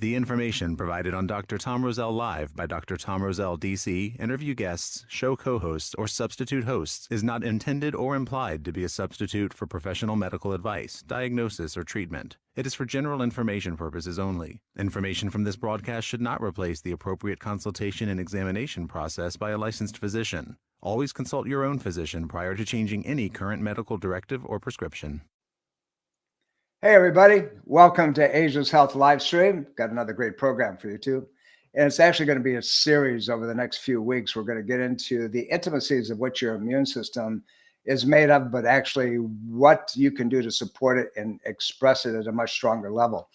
The information provided on Dr. Tom Roselle Live by Dr. Tom Roselle, D.C., interview guests, show co-hosts, or substitute hosts is not intended or implied to be a substitute for professional medical advice, diagnosis, or treatment. It is for general information purposes only. Information from this broadcast should not replace the appropriate consultation and examination process by a licensed physician. Always consult your own physician prior to changing any current medical directive or prescription. Hey, everybody. Welcome to Asia's Health Livestream. Got another great program for you, too. And it's actually going to be a series over the next few weeks. We're going to get into the intimacies of what your immune system is made of, but actually what you can do to support it and express it at a much stronger level.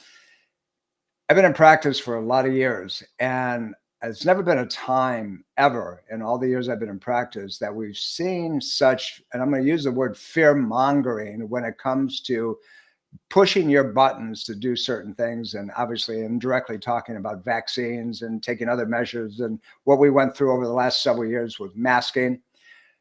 I've been in practice for a lot of years, and it's never been a time ever in all the years I've been in practice that we've seen such, and I'm going to use the word fear mongering when it comes to pushing your buttons to do certain things. And obviously indirectly talking about vaccines and taking other measures and what we went through over the last several years with masking.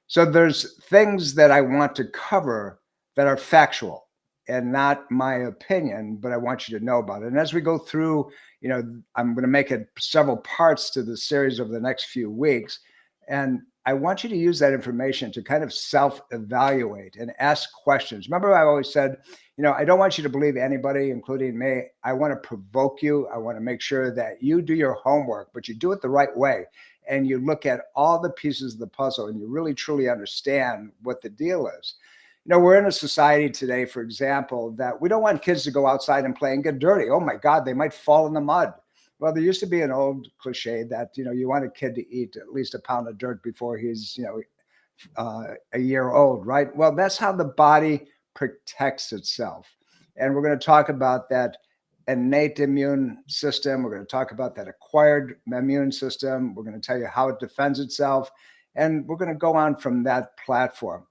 So there's things that I want to cover that are factual and not my opinion, but I want you to know about it. And as we go through, I'm going to make it several parts to the series over the next few weeks. And I want you to use that information to kind of self-evaluate and ask questions. Remember, I always said, I don't want you to believe anybody, including me. I want to provoke you. I want to make sure that you do your homework, but you do it the right way. And you look at all the pieces of the puzzle and you really, truly understand what the deal is. We're in a society today, for example, that we don't want kids to go outside and play and get dirty. Oh my God, they might fall in the mud. Well, there used to be an old cliche that, you want a kid to eat at least a pound of dirt before he's, a year old, right? Well, that's how the body protects itself. And we're going to talk about that innate immune system. We're going to talk about that acquired immune system. We're going to tell you how it defends itself. And we're going to go on from that platform.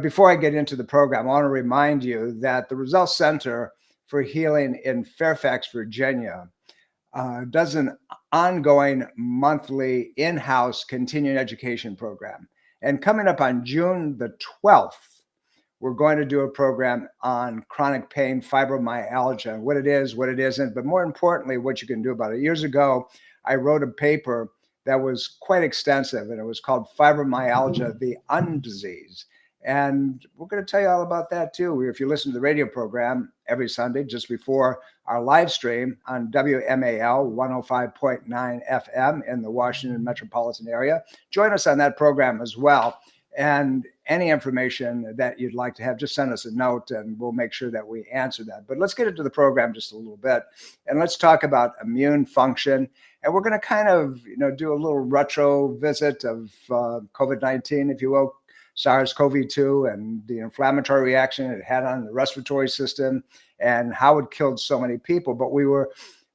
Before I get into the program, I want to remind you that the Roselle Center for Healing in Fairfax, Virginia, does an ongoing monthly in-house continuing education program. And coming up on June the 12th, we're going to do a program on chronic pain, fibromyalgia, what it is, what it isn't, but more importantly, what you can do about it. Years ago, I wrote a paper that was quite extensive, and it was called Fibromyalgia, the Undisease. And we're going to tell you all about that too. If you listen to the radio program every Sunday, just before our live stream on WMAL 105.9 FM in the Washington metropolitan area, join us on that program as well. And any information that you'd like to have, just send us a note and we'll make sure that we answer that. But let's get into the program just a little bit. And let's talk about immune function. And we're going to kind of, do a little retro visit of COVID-19, if you will, SARS-CoV-2 and the inflammatory reaction it had on the respiratory system and how it killed so many people. But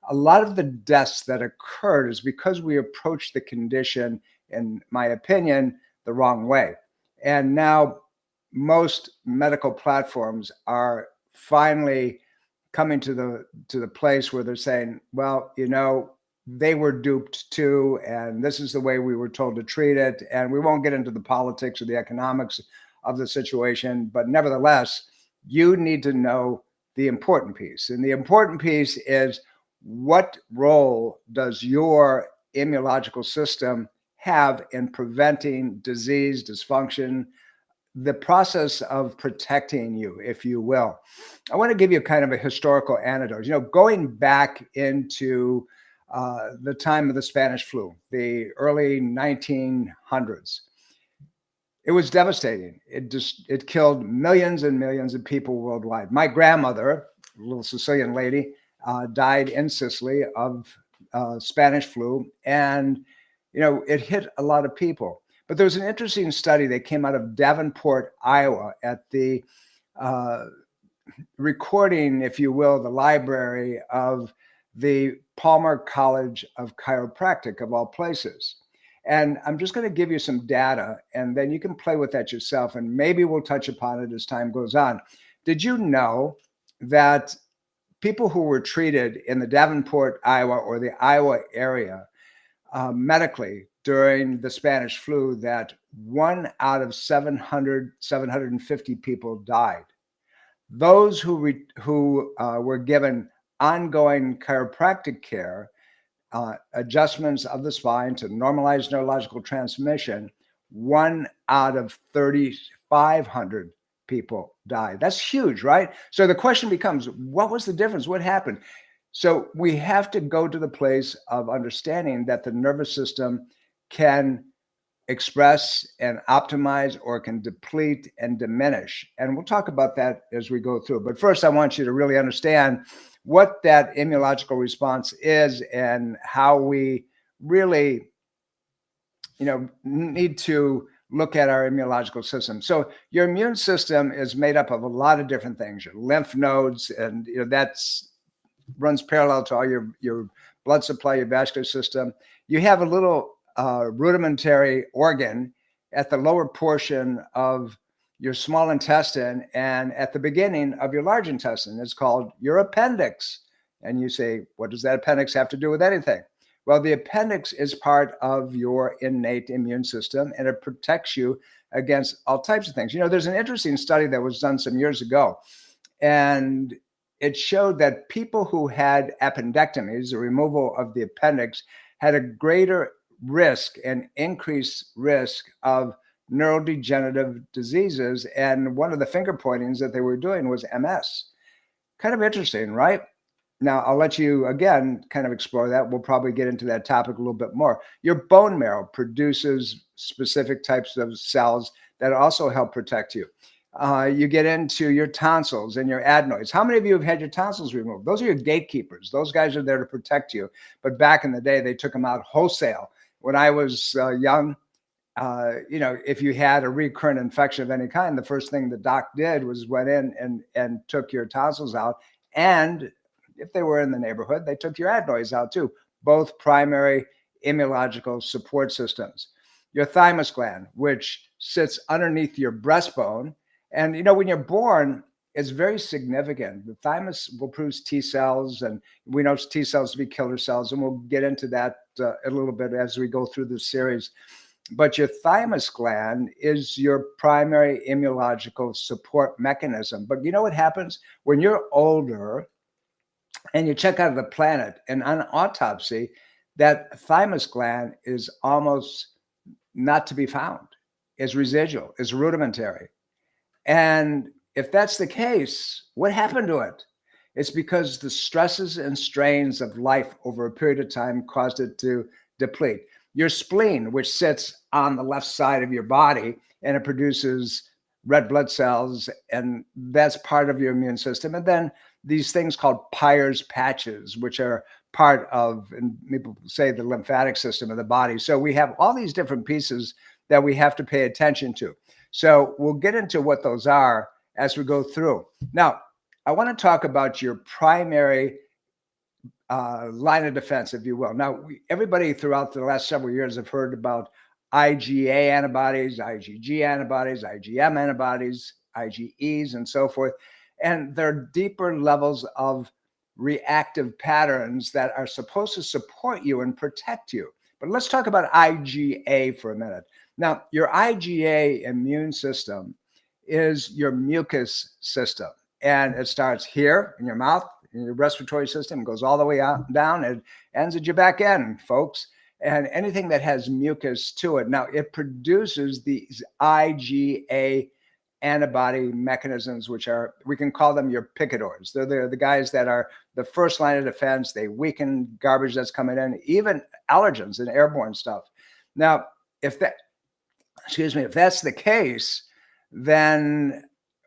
a lot of the deaths that occurred is because we approached the condition, in my opinion, the wrong way. And now most medical platforms are finally coming to the place where they're saying, well, they were duped too, and this is the way we were told to treat it. And we won't get into the politics or the economics of the situation, but nevertheless, you need to know the important piece. And the important piece is, what role does your immunological system have in preventing disease, dysfunction, the process of protecting you, if you will? I want to give you kind of a historical anecdote. Going back into the time of the Spanish flu, the early 1900s. It was devastating. It killed millions and millions of people worldwide. My grandmother, a little Sicilian lady, died in Sicily of Spanish flu, and it hit a lot of people. But there was an interesting study that came out of Davenport, Iowa, at the recording, if you will, the library of the Palmer College of Chiropractic, of all places. And I'm just going to give you some data, and then you can play with that yourself, and maybe we'll touch upon it as time goes on. Did you know that people who were treated in the Davenport, Iowa, or the Iowa area medically during the Spanish flu, that 1 out of 750 people died? Those who were given ongoing chiropractic care, adjustments of the spine to normalize neurological transmission, 1 out of 3,500 people die. That's huge, right? So the question becomes, what was the difference? What happened? So we have to go to the place of understanding that the nervous system can express and optimize or can deplete and diminish. And we'll talk about that as we go through. But first, I want you to really understand what that immunological response is and how we really, need to look at our immunological system. So your immune system is made up of a lot of different things, your lymph nodes, and that's runs parallel to all your blood supply, your vascular system. You have a little rudimentary organ at the lower portion of your small intestine and at the beginning of your large intestine. It's called your appendix. And you say, what does that appendix have to do with anything? Well, the appendix is part of your innate immune system, and it protects you against all types of things. There's an interesting study that was done some years ago, and it showed that people who had appendectomies, the removal of the appendix, had a greater risk and increased risk of neurodegenerative diseases. And one of the finger pointings that they were doing was MS. Kind of interesting, right? Now, I'll let you, again, kind of explore that. We'll probably get into that topic a little bit more. Your bone marrow produces specific types of cells that also help protect you. You get into your tonsils and your adenoids. How many of you have had your tonsils removed? Those are your gatekeepers. Those guys are there to protect you. But back in the day, they took them out wholesale. When I was young, if you had a recurrent infection of any kind, the first thing the doc did was went in and took your tonsils out. And if they were in the neighborhood, they took your adenoids out too, both primary immunological support systems. Your thymus gland, which sits underneath your breastbone. And, when you're born, it's very significant. The thymus will produce T cells, and we know T cells to be killer cells. And we'll get into that a little bit as we go through this series. But your thymus gland is your primary immunological support mechanism. But you know what happens when you're older and you check out of the planet, and on autopsy, that thymus gland is almost not to be found, is residual, is rudimentary. And if that's the case, what happened to it? It's because the stresses and strains of life over a period of time caused it to deplete. Your spleen, which sits on the left side of your body, and it produces red blood cells, and that's part of your immune system. And then these things called Peyer's patches, which are part of, and people say, the lymphatic system of the body. So we have all these different pieces that we have to pay attention to. So we'll get into what those are as we go through. Now, I want to talk about your primary line of defense, if you will. Now, everybody throughout the last several years have heard about IgA antibodies, IgG antibodies, IgM antibodies, IgEs, and so forth. And they're deeper levels of reactive patterns that are supposed to support you and protect you. But let's talk about IgA for a minute. Now, your IgA immune system is your mucus system, and it starts here in your mouth, in your respiratory system, goes all the way out down, and ends at your back end, folks. And anything that has mucus to it. Now, it produces these IgA antibody mechanisms, which are, we can call them your picadors. They're the guys that are the first line of defense. They weaken garbage that's coming in, even allergens and airborne stuff. Now, if that's the case, then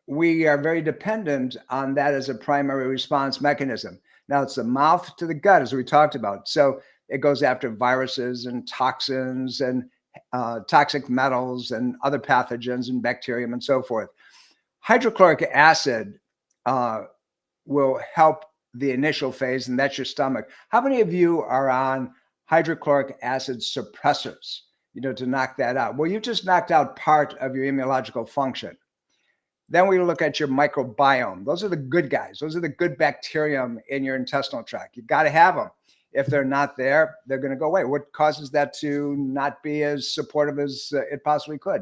we are very dependent on that as a primary response mechanism. Now, it's the mouth to the gut, as we talked about. So it goes after viruses and toxins and toxic metals and other pathogens and bacterium and so forth. Hydrochloric acid will help the initial phase, and that's your stomach. How many of you are on hydrochloric acid suppressors, to knock that out? Well, you just knocked out part of your immunological function. Then we look at your microbiome. Those are the good guys. Those are the good bacterium in your intestinal tract. You got to have them. If they're not there, they're going to go away. What causes that to not be as supportive as it possibly could?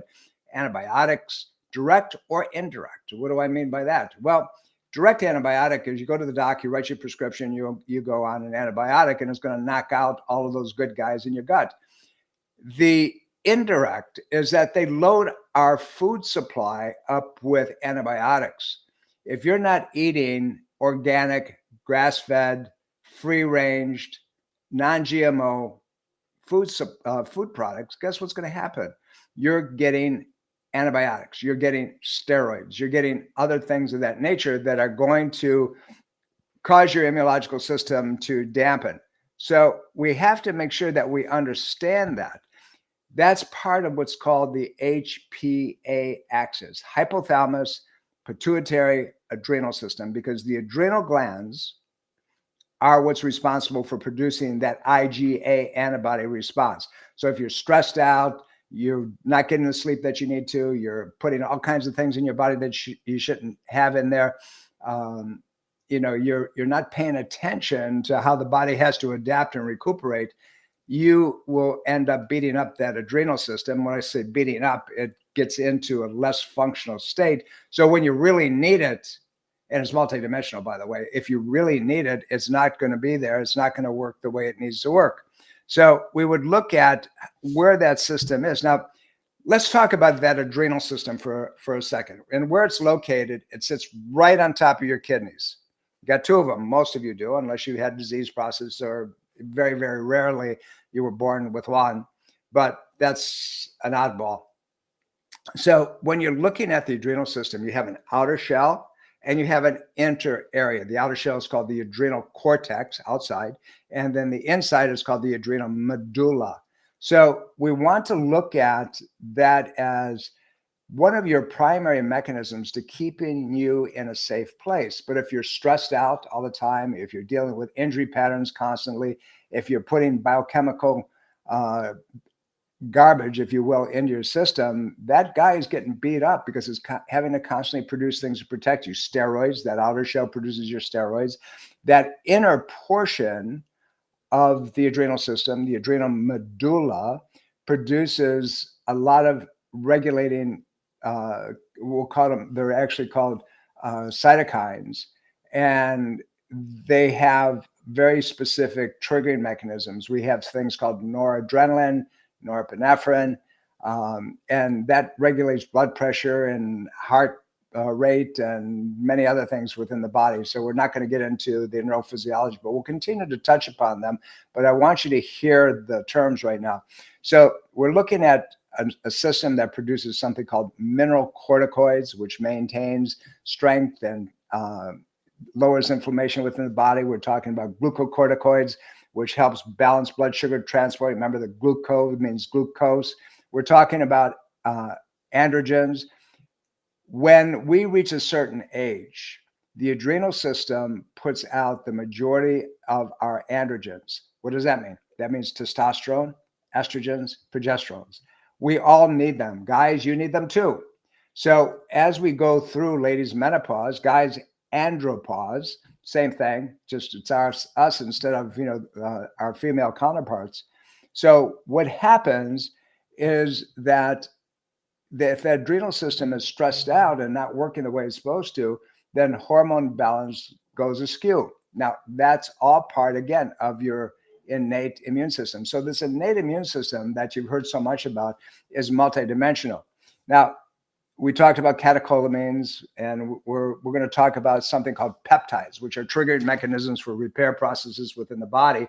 Antibiotics, direct or indirect. What do I mean by that? Well, direct antibiotic is you go to the doc, you write your prescription, you go on an antibiotic, and it's going to knock out all of those good guys in your gut. The indirect is that they load our food supply up with antibiotics. If you're not eating organic, grass-fed, free-ranged, non-GMO food products, guess what's going to happen? You're getting antibiotics, you're getting steroids, you're getting other things of that nature that are going to cause your immunological system to dampen. So we have to make sure that we understand that. That's part of what's called the HPA axis, hypothalamus, pituitary, adrenal system, because the adrenal glands are what's responsible for producing that IgA antibody response. So if you're stressed out, you're not getting the sleep that you need to, you're putting all kinds of things in your body that you shouldn't have in there, you're not paying attention to how the body has to adapt and recuperate, you will end up beating up that adrenal system. When I say beating up, it gets into a less functional state. So when you really need it, and it's multidimensional, by the way, if you really need it, it's not going to be there. It's not going to work the way it needs to work. So we would look at where that system is. Now, let's talk about that adrenal system for a second. And where it's located, it sits right on top of your kidneys. You got two of them. Most of you do, unless you had disease process, or very, very rarely you were born with one. But that's an oddball. So when you're looking at the adrenal system, you have an outer shell and you have an inner area. The outer shell is called the adrenal cortex, outside, and then the inside is called the adrenal medulla. So we want to look at that as one of your primary mechanisms to keeping you in a safe place. But if you're stressed out all the time, if you're dealing with injury patterns constantly, if you're putting biochemical garbage, if you will, into your system, that guy is getting beat up because it's having to constantly produce things to protect you. Steroids, that outer shell produces your steroids. That inner portion of the adrenal system, the adrenal medulla, produces a lot of regulating, we'll call them, they're actually called cytokines. And they have very specific triggering mechanisms. We have things called noradrenaline, norepinephrine, and that regulates blood pressure and heart rate and many other things within the body. So we're not going to get into the neurophysiology, but we'll continue to touch upon them. But I want you to hear the terms right now. So we're looking at a system that produces something called mineralocorticoids, which maintains strength and lowers inflammation within the body. We're talking about glucocorticoids, which helps balance blood sugar transport. Remember, the glucose means glucose. We're talking about androgens. When we reach a certain age, the adrenal system puts out the majority of our androgens. What does that mean? That means testosterone, estrogens, progesterones. We all need them. Guys, you need them too. So as we go through ladies' menopause, guys, andropause, same thing, just it's us instead of our female counterparts. So what happens is that if the adrenal system is stressed out and not working the way it's supposed to, then hormone balance goes askew. Now, that's all part, again, of your innate immune system. So this innate immune system that you've heard so much about is multidimensional. Now, we talked about catecholamines, and we're going to talk about something called peptides, which are triggered mechanisms for repair processes within the body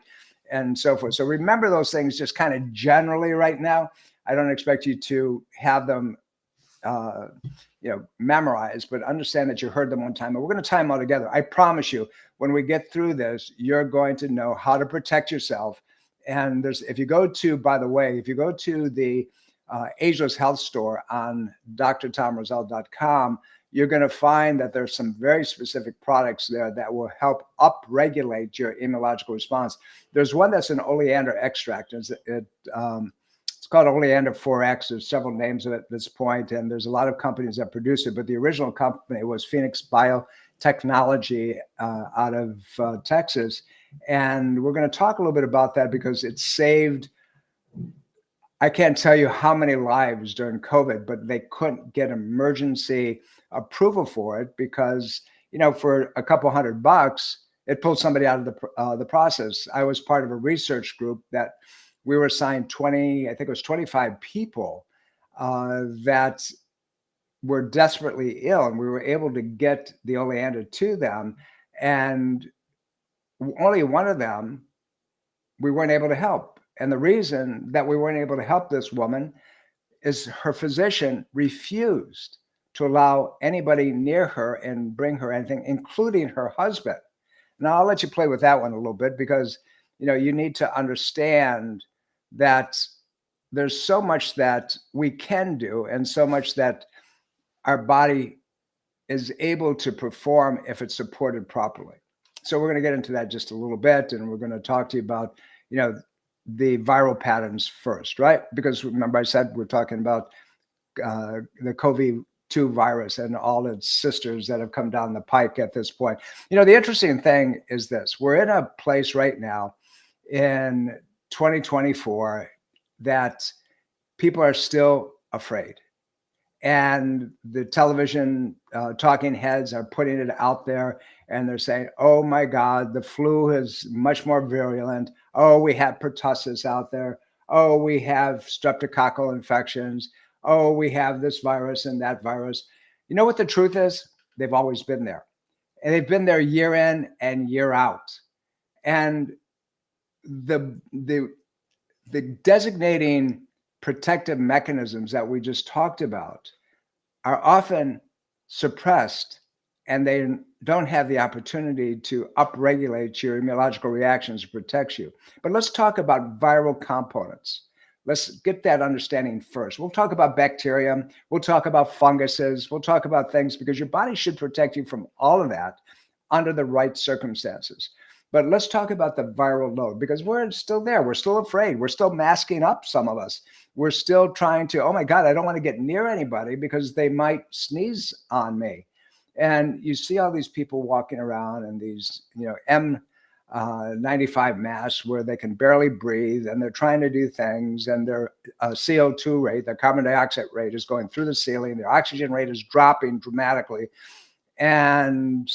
and so forth. So remember those things just kind of generally right now. I don't expect you to have them memorized, but understand that you heard them one time. And we're going to tie them all together. I promise you, when we get through this, you're going to know how to protect yourself. And if you go to the Ageless Health Store on drtomroselle.com, you're going to find that there's some very specific products there that will help upregulate your immunological response. There's one that's an oleander extract. It's called Oleander 4X. There's several names of it at this point, and there's a lot of companies that produce it. But the original company was Phoenix Biotechnology out of Texas. And we're going to talk a little bit about that because it saved, I can't tell you how many lives during COVID, but they couldn't get emergency approval for it because for a couple $100, it pulled somebody out of the process. I was part of a research group that we were assigned 20, I think it was 25 people that were desperately ill, and we were able to get the oleander to them. And only one of them we weren't able to help. And the reason that we weren't able to help this woman is her physician refused to allow anybody near her and bring her anything, including her husband. Now, I'll let you play with that one a little bit, because you need to understand that there's so much that we can do and so much that our body is able to perform if it's supported properly. So we're going to get into that just a little bit, and we're going to talk to you about, the viral patterns first, right? Because remember I said we're talking about the COVID-2 virus and all its sisters that have come down the pike at this point. The interesting thing is this: we're in a place right now in 2024 that people are still afraid. And the television talking heads are putting it out there, and they're saying, oh my God, the flu is much more virulent. Oh, we have pertussis out there. Oh, we have streptococcal infections. Oh, we have this virus and that virus. You know what the truth is? They've always been there. And they've been there year in and year out. And the designating protective mechanisms that we just talked about are often suppressed, and they don't have the opportunity to upregulate your immunological reactions to protect you. But let's talk about viral components. Let's get that understanding first. We'll talk about bacteria. We'll talk about funguses. We'll talk about things, because your body should protect you from all of that under the right circumstances. But let's talk about the viral load, because we're still there. We're still afraid. We're still masking up, some of us. We're still trying to, oh my God, I don't want to get near anybody because they might sneeze on me. And you see all these people walking around in these, N95 masks where they can barely breathe, and they're trying to do things, and their CO2 rate, their carbon dioxide rate, is going through the ceiling. Their oxygen rate is dropping dramatically. And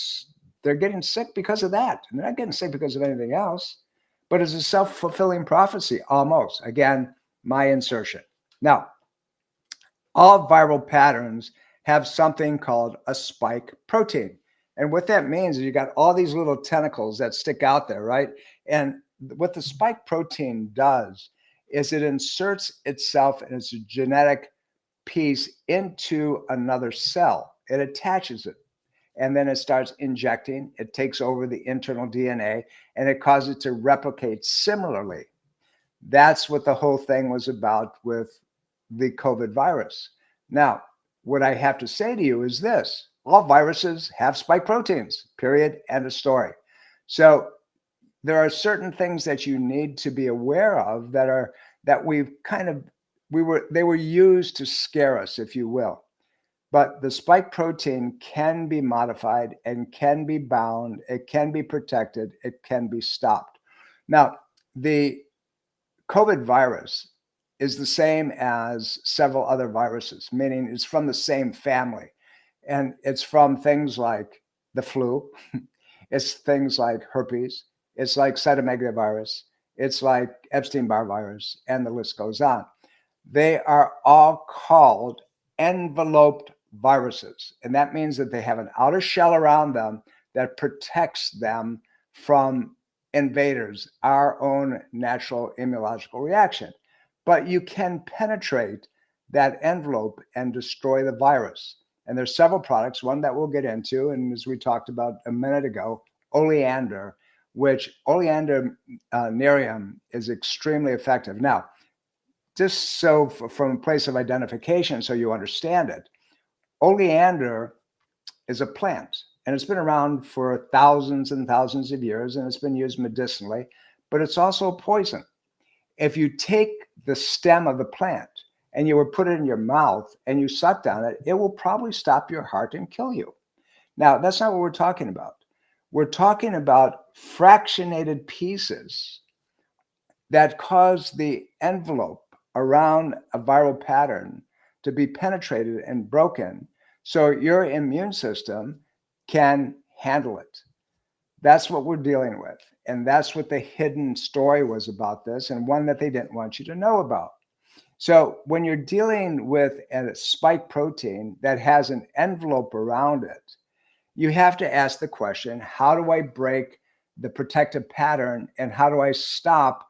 they're getting sick because of that. And they're not getting sick because of anything else, but it's a self-fulfilling prophecy, almost. Again, my insertion. Now, all viral patterns have something called a spike protein. And what that means is you got all these little tentacles that stick out there, right? And what the spike protein does is it inserts itself and its genetic piece into another cell. It attaches it. And then it starts injecting. It takes over the internal DNA, and it causes it to replicate similarly. That's what the whole thing was about with the COVID virus. Now, what I have to say to you is this: all viruses have spike proteins, period, end of story. So there are certain things that you need to be aware of that they were used to scare us, if you will. But the spike protein can be modified and can be bound. It can be protected. It can be stopped. Now, the COVID virus is the same as several other viruses, meaning it's from the same family. And it's from things like the flu. It's things like herpes. It's like cytomegalovirus. It's like Epstein-Barr virus, and the list goes on. They are all called enveloped viruses. And that means that they have an outer shell around them that protects them from invaders, our own natural immunological reaction. But you can penetrate that envelope and destroy the virus. And there's several products, one that we'll get into, and as we talked about a minute ago, oleander, which oleander nerium is extremely effective. Now, just so from a place of identification, so you understand it, oleander is a plant, and it's been around for thousands and thousands of years, and it's been used medicinally, but it's also a poison. If you take the stem of the plant and you were put it in your mouth and you sucked on it, it will probably stop your heart and kill you. Now, that's not what we're talking about. We're talking about fractionated pieces that cause the envelope around a viral pattern to be penetrated and broken, so your immune system can handle it. That's what we're dealing with. And that's what the hidden story was about this, and one that they didn't want you to know about. So when you're dealing with a spike protein that has an envelope around it, you have to ask the question, how do I break the protective pattern, and how do I stop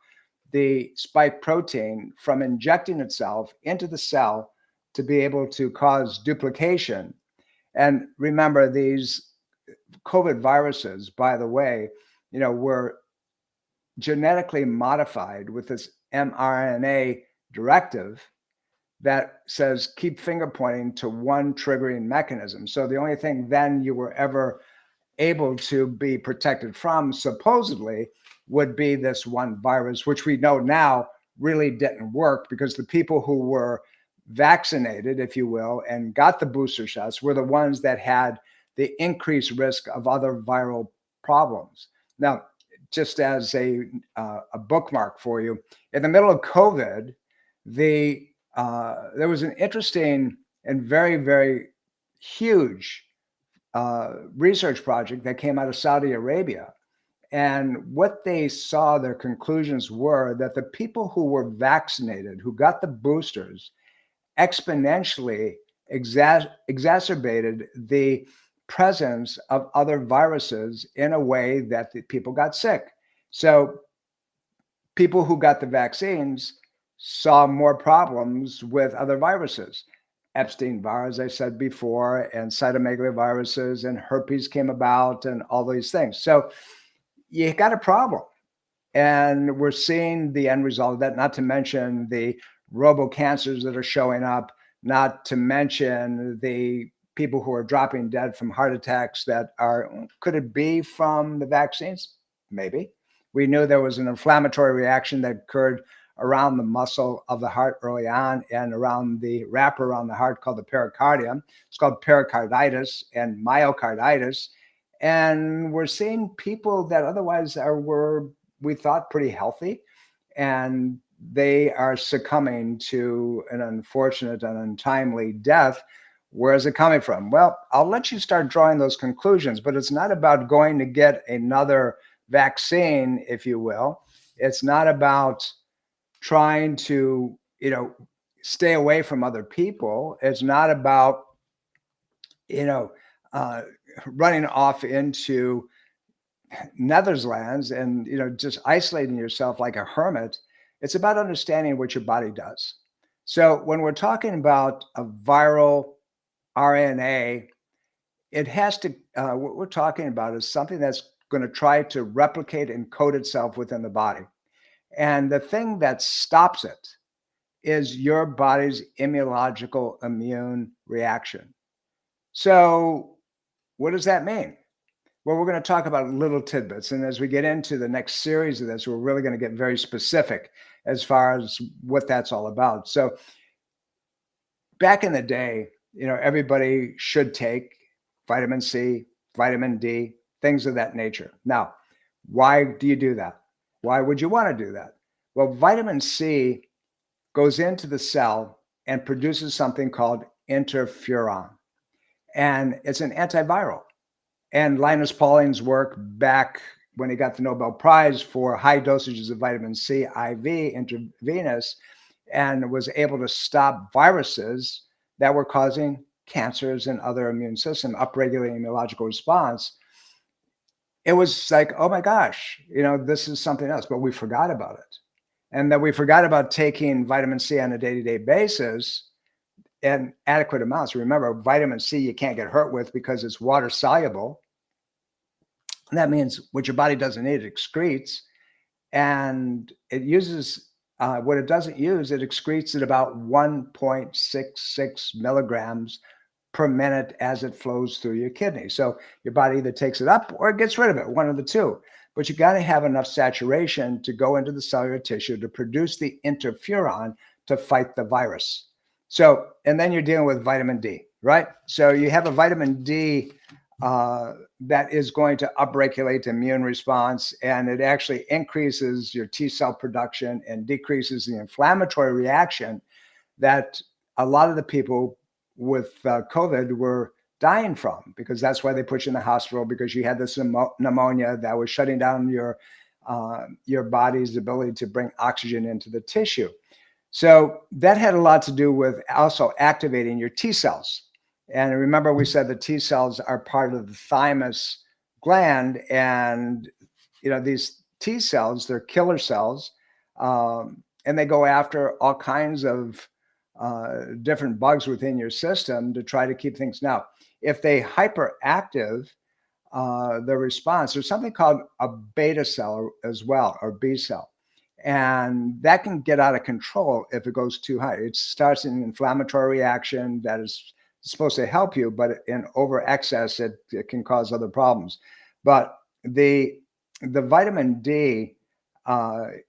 the spike protein from injecting itself into the cell to be able to cause duplication? And remember, these COVID viruses, by the way, were genetically modified with this mRNA directive that says keep finger pointing to one triggering mechanism. So the only thing then you were ever able to be protected from, supposedly, would be this one virus, which we know now really didn't work, because the people who were vaccinated, if you will, and got the booster shots were the ones that had the increased risk of other viral problems. Now, just as a bookmark for you, in the middle of COVID, there was an interesting and very, very huge research project that came out of Saudi Arabia. And what they saw, their conclusions were that the people who were vaccinated, who got the boosters, exponentially exacerbated the presence of other viruses in a way that the people got sick. So people who got the vaccines saw more problems with other viruses. Epstein-Barr, as I said before, and cytomegaloviruses, and herpes came about, and all these things. So you got a problem. And we're seeing the end result of that, not to mention the robo-cancers that are showing up, not to mention the people who are dropping dead from heart attacks that are, could it be from the vaccines? Maybe. We knew there was an inflammatory reaction that occurred around the muscle of the heart early on, and around the wrapper around the heart called the pericardium. It's called pericarditis and myocarditis. And we're seeing people that otherwise were, we thought, pretty healthy, and they are succumbing to an unfortunate and untimely death. Where is it coming from? Well, I'll let you start drawing those conclusions, but it's not about going to get another vaccine, if you will. It's not about trying to, stay away from other people. It's not about, running off into Netherlands and, just isolating yourself like a hermit. It's about understanding what your body does. So when we're talking about a viral RNA, it has to, what we're talking about is something that's going to try to replicate and code itself within the body. And the thing that stops it is your body's immunological immune reaction. So what does that mean? Well, we're going to talk about little tidbits. And as we get into the next series of this, we're really going to get very specific as far as what that's all about. So back in the day, everybody should take vitamin C, vitamin D, things of that nature. Now, why do you do that? Why would you want to do that? Well, vitamin C goes into the cell and produces something called interferon. And it's an antiviral. And Linus Pauling's work back when he got the Nobel Prize for high dosages of vitamin C IV intravenous, and was able to stop viruses that were causing cancers and other immune system, upregulating immunological response. It was like, oh my gosh, this is something else, but we forgot about it. And that we forgot about taking vitamin C on a day-to-day basis in adequate amounts. Remember, vitamin C you can't get hurt with because it's water soluble. And that means what your body doesn't need, it excretes. And it uses what it doesn't use, it excretes at about 1.66 milligrams per minute as it flows through your kidney. So your body either takes it up or it gets rid of it, one of the two. But you got to have enough saturation to go into the cellular tissue to produce the interferon to fight the virus. So, and then you're dealing with vitamin D, right? So you have a vitamin D that is going to upregulate the immune response, and it actually increases your T cell production and decreases the inflammatory reaction that a lot of the people with COVID were dying from, because that's why they put you in the hospital, because you had this pneumonia that was shutting down your body's ability to bring oxygen into the tissue. So that had a lot to do with also activating your T cells. And remember, we said the T cells are part of the thymus gland, and these T cells, they're killer cells, and they go after all kinds of different bugs within your system to try to keep things. Now, if they hyperactive the response, there's something called a beta cell as well, or B cell. And that can get out of control if it goes too high. It starts an inflammatory reaction that is supposed to help you, but in over excess, it can cause other problems. But the vitamin D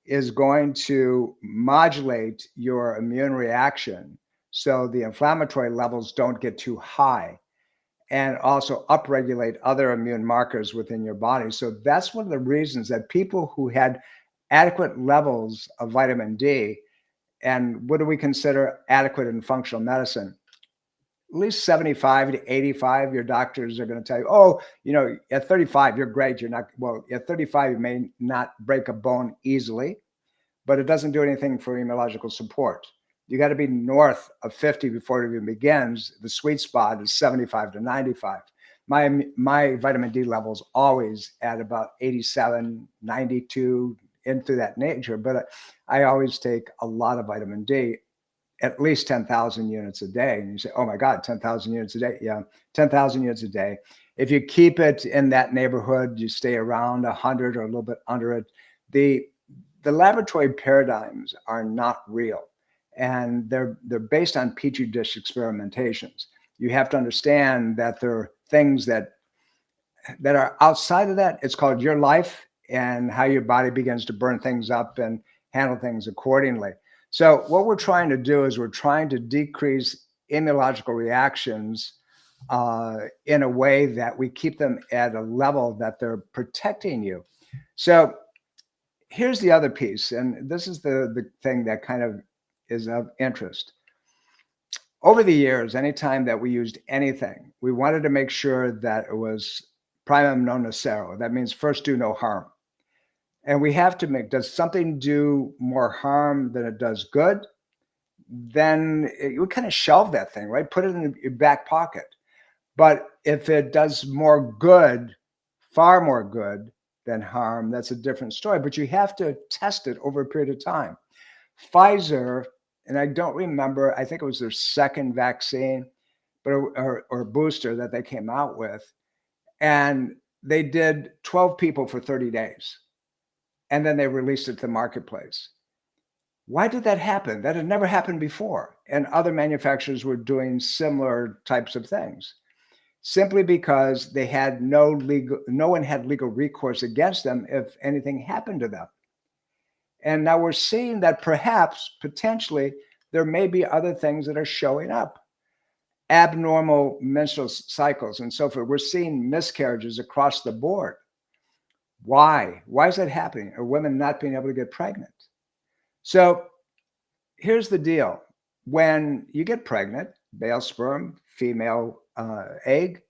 is going to modulate your immune reaction so the inflammatory levels don't get too high, and also upregulate other immune markers within your body. So that's one of the reasons that people who had adequate levels of vitamin D, and what do we consider adequate in functional medicine? At least 75 to 85, your doctors are going to tell you, oh, at 35, you're great. You're not, well, at 35, you may not break a bone easily, but it doesn't do anything for immunological support. You got to be north of 50 before it even begins. The sweet spot is 75 to 95. My vitamin D levels always at about 87, 92, into that nature, but I always take a lot of vitamin D, at least 10,000 units a day. And you say, oh my God, 10,000 units a day. Yeah, 10,000 units a day. If you keep it in that neighborhood, you stay around 100 or a little bit under it. The laboratory paradigms are not real, and they're based on petri dish experimentations. You have to understand that there are things that are outside of that. It's called your life and how your body begins to burn things up and handle things accordingly. So what we're trying to do is we're trying to decrease immunological reactions in a way that we keep them at a level that they're protecting you. So here's the other piece, and this is the thing that kind of is of interest. Over the years, anytime that we used anything, we wanted to make sure that it was primum non nocere. That means first do no harm. And we have to does something do more harm than it does good? Then you kind of shelve that thing, right? Put it in your back pocket. But if it does more good, far more good than harm, that's a different story. But you have to test it over a period of time. Pfizer, and I don't remember, I think it was their second vaccine, but or booster that they came out with, and they did 12 people for 30 days. And then they released it to the marketplace. Why did that happen? That had never happened before. And other manufacturers were doing similar types of things, simply because they had no one had legal recourse against them if anything happened to them. And now we're seeing that perhaps, potentially, there may be other things that are showing up. Abnormal menstrual cycles and so forth. We're seeing miscarriages across the board. Why? Why is that happening? Are women not being able to get pregnant? So here's the deal. When you get pregnant, male sperm, female egg,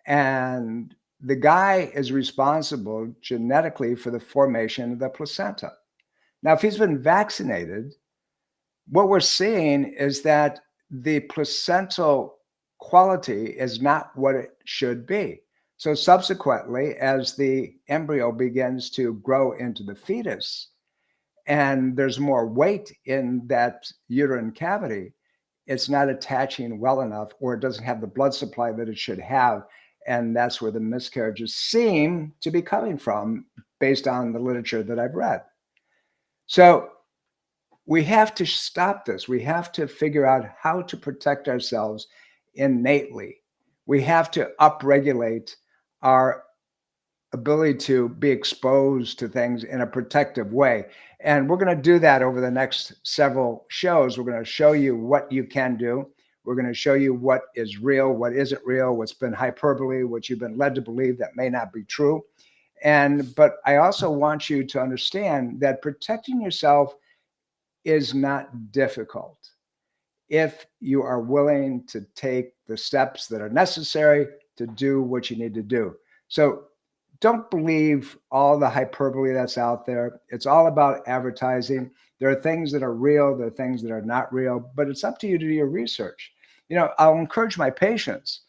and the guy is responsible genetically for the formation of the placenta. Now, if he's been vaccinated, what we're seeing is that the placental quality is not what it should be. So subsequently, as the embryo begins to grow into the fetus, and there's more weight in that uterine cavity, it's not attaching well enough, or it doesn't have the blood supply that it should have. And that's where the miscarriages seem to be coming from, based on the literature that I've read. So we have to stop this. We have to figure out how to protect ourselves innately. We have to upregulate our ability to be exposed to things in a protective way. And we're going to do that over the next several shows. We're going to show you what you can do. We're going to show you what is real, what isn't real, what's been hyperbole, what you've been led to believe that may not be true. But I also want you to understand that protecting yourself is not difficult if you are willing to take the steps that are necessary to do what you need to do. So don't believe all the hyperbole that's out there. It's all about advertising. There are things that are real, there are things that are not real, but it's up to you to do your research. I'll encourage my patients,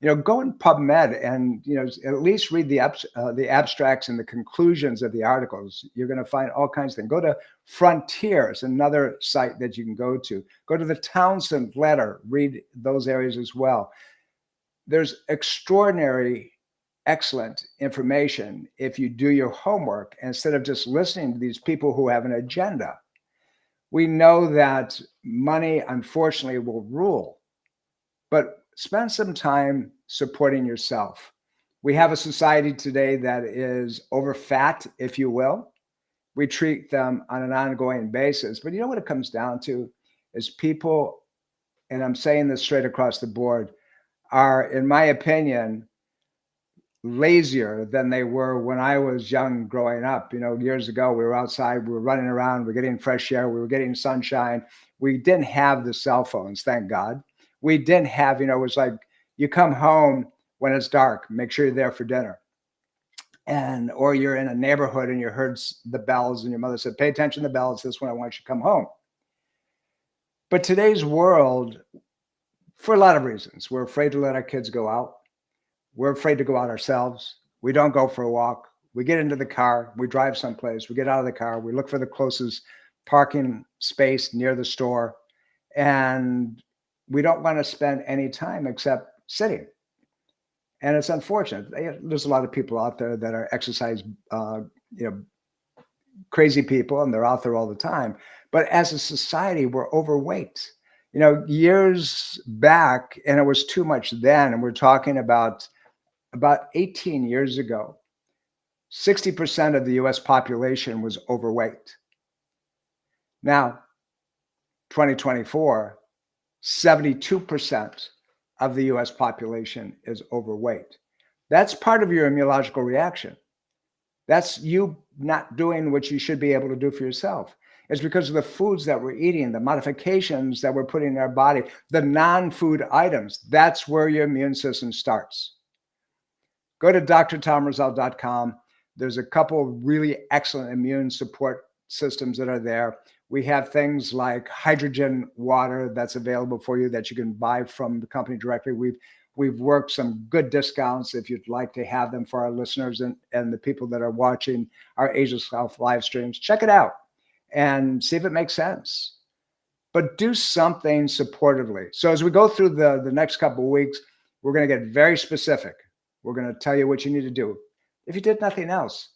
go in PubMed and, at least read the abstracts and the conclusions of the articles. You're going to find all kinds of things. Go to Frontiers, another site that you can go to. Go to the Townsend Letter, read those areas as well. There's extraordinary, excellent information if you do your homework instead of just listening to these people who have an agenda. We know that money, unfortunately, will rule, but spend some time supporting yourself. We have a society today that is over fat, if you will. We treat them on an ongoing basis. But you know what it comes down to is people, and I'm saying this straight across the board, are, in my opinion, lazier than they were when I was young growing up. Years ago, we were outside, we were running around, we were getting fresh air, we were getting sunshine. We didn't have the cell phones, thank God. We didn't have, it was like you come home when it's dark, make sure you're there for dinner. Or you're in a neighborhood and you heard the bells and your mother said, pay attention to the bells, this is when I want you to come home. But today's world, for a lot of reasons, we're afraid to let our kids go out. We're afraid to go out ourselves. We don't go for a walk. We get into the car, we drive someplace, we get out of the car, we look for the closest parking space near the store, and we don't want to spend any time except sitting. And it's unfortunate. There's a lot of people out there that are exercise, crazy people, and they're out there all the time. But as a society, we're overweight. Years back, and it was too much then, and we're talking about 18 years ago, 60% of the US population was overweight. Now, 2024, 72% of the US population is overweight. That's part of your immunological reaction. That's you not doing what you should be able to do for yourself. It's because of the foods that we're eating, the modifications that we're putting in our body, the non-food items. That's where your immune system starts. Go to drtomroselle.com. There's a couple of really excellent immune support systems that are there. We have things like hydrogen water that's available for you that you can buy from the company directly. We've worked some good discounts if you'd like to have them for our listeners and the people that are watching our Asia's Health live streams. Check it out and see if it makes sense. But do something supportively. So as we go through the next couple of weeks, we're going to get very specific. We're going to tell you what you need to do. If you did nothing else,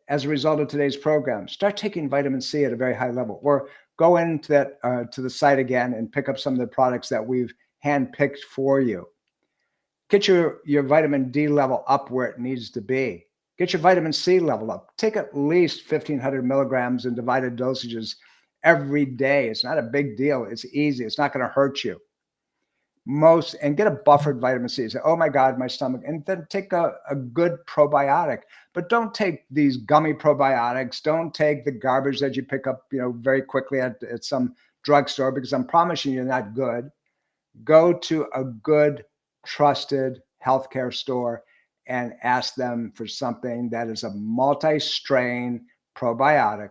as a result of today's program, start taking vitamin C at a very high level, or go into that to the site again and pick up some of the products that we've handpicked for you. Get your vitamin D level up where it needs to be. Get your vitamin C level up. Take at least 1,500 milligrams in divided dosages every day. It's not a big deal. It's easy. It's not going to hurt you. And get a buffered vitamin C. Say, oh my God, my stomach. And then take a good probiotic. But don't take these gummy probiotics. Don't take the garbage that you pick up, very quickly at some drugstore, because I'm promising you, not good. Go to a good, trusted healthcare store and ask them for something that is a multi-strain probiotic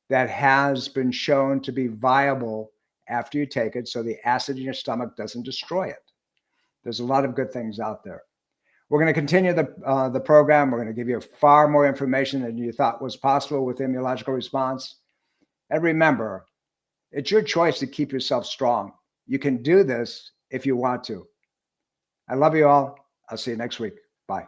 that has been shown to be viable after you take it, so the acid in your stomach doesn't destroy it. There's a lot of good things out there. We're going to continue the program. We're going to give you far more information than you thought was possible with immunological response. And remember, it's your choice to keep yourself strong. You can do this if you want to. I love you all. I'll see you next week. Bye.